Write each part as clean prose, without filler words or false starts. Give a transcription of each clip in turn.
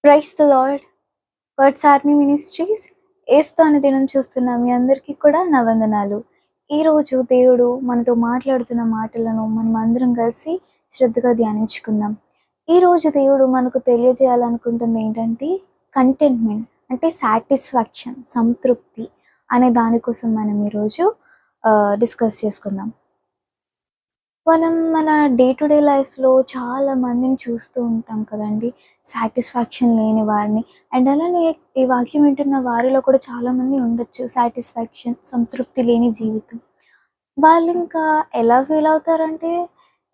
Praise the Lord. Words army ministries ఏస్తు అనే దినం చూస్తున్న మీ అందరికీ కూడా నా వందనాలు. ఈరోజు దేవుడు మనతో మాట్లాడుతున్న మాటలను మనం అందరం కలిసి శ్రద్ధగా ధ్యానించుకుందాం. ఈరోజు దేవుడు మనకు తెలియజేయాలనుకుంటుంది ఏంటంటే కంటెంట్మెంట్, అంటే సాటిస్ఫాక్షన్, సంతృప్తి అనే దానికోసం మనం ఈరోజు డిస్కస్ చేసుకుందాం. మనం మన డే టు డే లైఫ్‌లో చాలా మందిని చూస్తూ ఉంటాం కదండీ! సాటిస్ఫాక్షన్ లేని వారిని. అండ్ అలానే ఈ వాక్యం వింటున్న వారిలో కూడా చాలామంది ఉండొచ్చు సాటిస్ఫాక్షన్, సంతృప్తి లేని జీవితం. వాళ్ళింకా ఎలా ఫీల్ అవుతారంటే,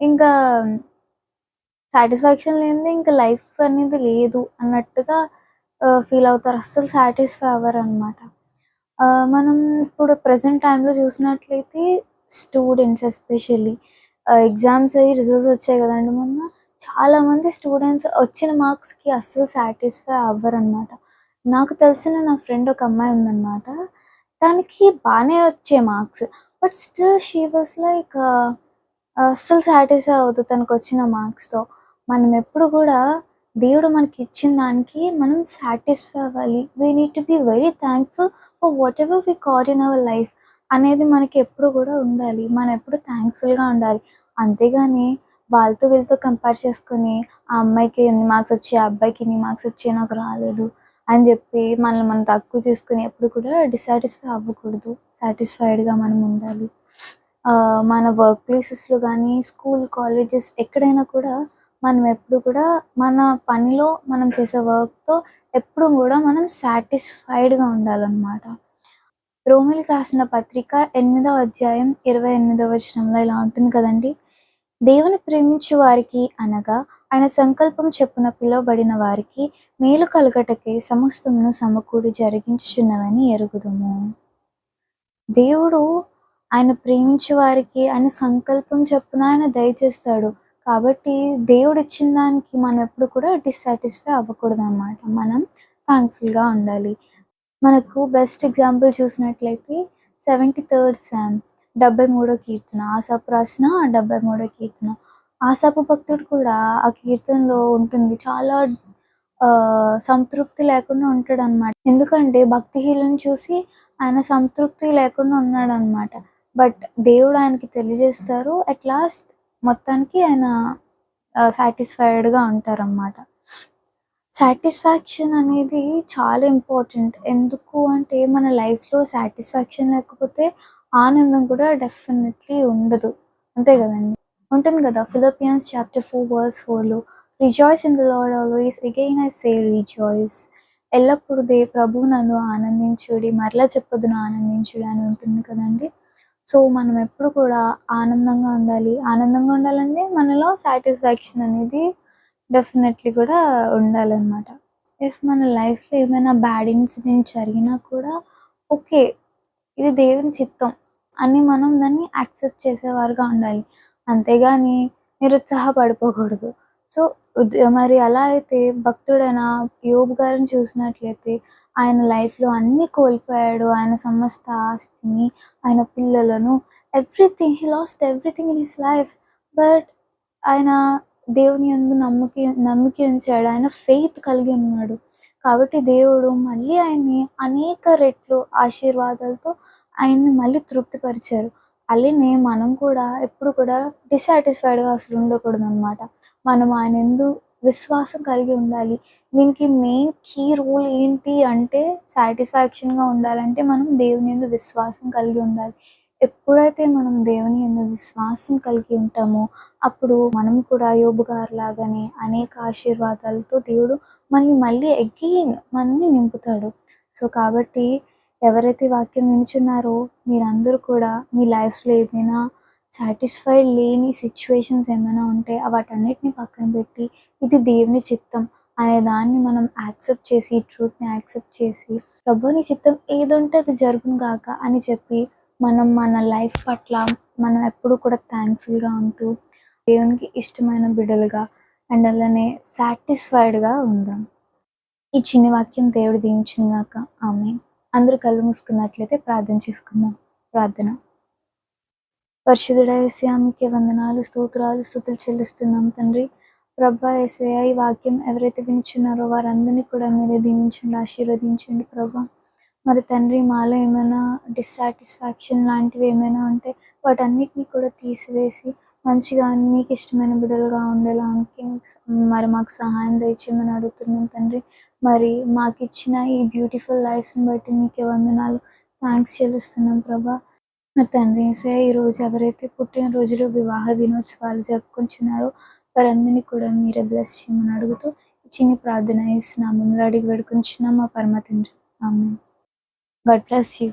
ఇంకా సాటిస్ఫాక్షన్ లేనిదే ఇంక లైఫ్ అనేది లేదు అన్నట్టుగా ఫీల్ అవుతారు. అస్సలు సాటిస్ఫై అవ్వరనమాట. మనం ఇప్పుడు ప్రెజెంట్ టైంలో చూసినట్లయితే స్టూడెంట్స్ ఎస్పెషల్లీ ఎగ్జామ్స్ అయ్యి రిజల్ట్స్ వచ్చాయి కదండీ మొన్న. చాలామంది స్టూడెంట్స్ వచ్చిన మార్క్స్‌కి అస్సలు సాటిస్ఫై అవ్వరనమాట. నాకు తెలిసిన నా ఫ్రెండ్ ఒక అమ్మాయి ఉందనమాట. తనకి బానే వచ్చాయి marks. But still she was like అస్సలు సాటిస్ఫై అవ్వదు తనకొచ్చిన మార్క్స్‌తో. మనం ఎప్పుడు కూడా దేవుడు మనకిచ్చిన దానికి మనం సాటిస్ఫై అవ్వాలి. We need to be very thankful for whatever we got in our life అనేది మనకి ఎప్పుడు కూడా ఉండాలి. మనం ఎప్పుడు థాంక్‌ఫుల్‌గా ఉండాలి. అంతేగాని వాళ్ళతో వీళ్ళతో కంపేర్ చేసుకొని, ఆ అమ్మాయికి ఎన్ని మార్క్స్ వచ్చాయి, ఆ అబ్బాయికి ఇన్ని మార్క్స్ వచ్చాయి, నాకు రాలేదు అని చెప్పి మనల్ని మనం తక్కువ చేసుకొని ఎప్పుడు కూడా డిస్సాటిస్ఫై అవ్వకూడదు. సాటిస్ఫైడ్‌గా మనం ఉండాలి. మన వర్క్ ప్లేసెస్‌లో గానీ, స్కూల్, కాలేజెస్ ఎక్కడైనా కూడా మనం ఎప్పుడు కూడా మన పనిలో మనం చేసే వర్క్‌తో ఎప్పుడు కూడా మనం సాటిస్ఫైడ్‌గా ఉండాలనమాట. రోమీయులకు రాసిన పత్రిక 8వ అధ్యాయం 28వ వచనంలో ఇలా ఉంటుంది కదండీ! దేవుని ప్రేమించు వారికి అనగా ఆయన సంకల్పం చొప్పున పిలువబడిన వారికి మేలు కలుగటకే సమస్తమును సమకూడి జరిగించుచున్నవని ఎరుగుదుము. దేవుడు ఆయన ప్రేమించే వారికి ఆయన సంకల్పం చొప్పున ఆయన దయచేస్తాడు. కాబట్టి దేవుడిచ్చిన దానికి మనం ఎప్పుడు కూడా డిస్సాటిస్ఫై అవ్వకూడదనమాట. మనం థాంక్‌ఫుల్‌గా ఉండాలి. మనకు బెస్ట్ ఎగ్జాంపుల్ చూసినట్లయితే 73rd సామ్ 73వ కీర్తన, ఆసాపు రాసిన 73వ కీర్తన. ఆసాపు భక్తుడు కూడా ఆ కీర్తనలో ఉంటుంది. చాలా సంతృప్తి లేకుండా ఉంటాడనమాట. ఎందుకంటే భక్తిహీనులను చూసి ఆయన సంతృప్తి లేకుండా ఉన్నాడనమాట. బట్ దేవుడు ఆయనకి తెలియజేస్తారు. అట్ లాస్ట్ మొత్తానికి ఆయన సాటిస్ఫైడ్‌గా ఉంటారనమాట. సాటిస్ఫాక్షన్ అనేది చాలా ఇంపార్టెంట్. ఎందుకు అంటే మన లైఫ్‌లో సాటిస్ఫాక్షన్ లేకపోతే ఆనందం కూడా డెఫినెట్‌లీ ఉండదు. అంతే గదండీ! ఉంటుంది గదా! ఫిలిపియన్స్ చాప్టర్ 4 వర్స్ 4లో rejoice in the Lord always again I say rejoice. ఎల్లప్పుడు ప్రభువునందు ఆనందించుడి, మరలా చెప్పుదును ఆనందించుడి అని ఉంటుంది కదండీ! సో, మనం ఎప్పుడు కూడా ఆనందంగా ఉండాలి. ఆనందంగా ఉండాలంటే మనలో సాటిస్ఫాక్షన్ అనేది డెఫినెట్‌లీ కూడా ఉండాలనమాట. ఇఫ్ మన లైఫ్‌లో ఏమైనా బ్యాడ్ ఇన్సిడెంట్ జరిగినా కూడా ఓకే. ఇది దేవుని చిత్తం అని మనం దాన్ని యాక్సెప్ట్ చేసేవారుగా ఉండాలి. అంతేగాని నిరుత్సాహపడిపోకూడదు. సో, మరి అలా అయితే భక్తుడైన యోబు గారిని చూసినట్లయితే ఆయన లైఫ్‌లో అన్నీ కోల్పోయాడు. ఆయన సమస్త ఆస్తిని, ఆయన పిల్లలను, everything. He lost everything in his life. But ఆయన దేవుని యందు నమ్మిక ఉంచాడు. ఆయన ఫెయిత్ కలిగి ఉన్నాడు. కాబట్టి దేవుడు మళ్ళీ ఆయన్ని అనేక రెట్లు ఆశీర్వాదాలతో ఆయన్ని మళ్ళీ తృప్తిపరిచారు. అలానే మనం కూడా ఎప్పుడు కూడా డిస్సాటిస్ఫైడ్‌గా అసలు ఉండకూడదనమాట. మనం ఆయన యందు విశ్వాసం కలిగి ఉండాలి. దీనికి మెయిన్ కీ రూల్ ఏంటి అంటే సాటిస్ఫాక్షన్‌గా ఉండాలంటే మనం దేవుని యందు విశ్వాసం కలిగి ఉండాలి. ఎప్పుడైతే మనం దేవుని యందు విశ్వాసం కలిగి ఉంటామో అప్పుడు మనం కూడా యోబు గారిలాగానే అనేక ఆశీర్వాదాలతో దేవుడు మళ్ళీ అగైన్ మనల్ని నింపుతాడు. సో, కాబట్టి ఎవరైతే వాక్యం వినుచున్నారో మీరందరూ కూడా మీ లైఫ్‌లో ఏమైనా సాటిస్ఫైడ్ లేని సిట్యుయేషన్స్ ఏమైనా ఉంటే వాటన్నిటిని పక్కన పెట్టి ఇది దేవుని చిత్తం అనే దాన్ని మనం యాక్సెప్ట్ చేసి, ట్రూత్‌ని యాక్సెప్ట్ చేసి, ప్రభు నీ చిత్తం ఏదుంటే అది జరుగును గాక అని చెప్పి మనం మన లైఫ్ పట్ల మనం ఎప్పుడు కూడా థాంక్‌ఫుల్‌గా ఉంటూ దేవునికి ఇష్టమైన బిడ్డలుగా అండ్ అలానే సాటిస్ఫైడ్‌గా ఉందాం. ఈ చిన్ని వాక్యం దేవుడు దీవించును గాక. ఆమేన్. అందరూ కళ్ళు మూసుకున్నట్లయితే ప్రార్థన చేసుకుందాం. ప్రార్థన. పరిశుద్ధుడా యేసయ్యా మీకే వందనాలు, స్తోత్రాలు, స్తుతులు చెల్లిస్తున్నాం తండ్రి. ప్రభా యేసయ్య, ఈ వాక్యం ఎవరైతే వినిచున్నారో వారందరినీ కూడా మీరే దీవించండి, ఆశీర్వదించండి ప్రభా. మరి తండ్రి, మాలో ఏమైనా డిస్సాటిస్ఫాక్షన్ లాంటివి ఏమైనా ఉంటే వాటన్నిటిని కూడా తీసివేసి మంచిగా మీకు ఇష్టమైన బిడ్డలుగా ఉండేలానికి మరి మాకు సహాయం దయచేయమని అడుగుతున్నాం తండ్రి. మరి మాకు ఇచ్చిన ఈ బ్యూటిఫుల్ లైఫ్స్ని బట్టి మీకే వందనాలు, థ్యాంక్స్ చెల్లిస్తున్నాం ప్రభా. నా తండ్రి యేసయ్య, ఈరోజు ఎవరైతే పుట్టినరోజులు, వివాహ దినోత్సవాలు జరుపుకుంటున్నారో వారందరినీ కూడా మీరే బ్లెస్ చేయమని అడుగుతూ చిన్ని ప్రార్థన యేసు నామములో అడిగి వేడుకుంటున్నాం మా పరమ తండ్రి. ఆమేన్. God bless you.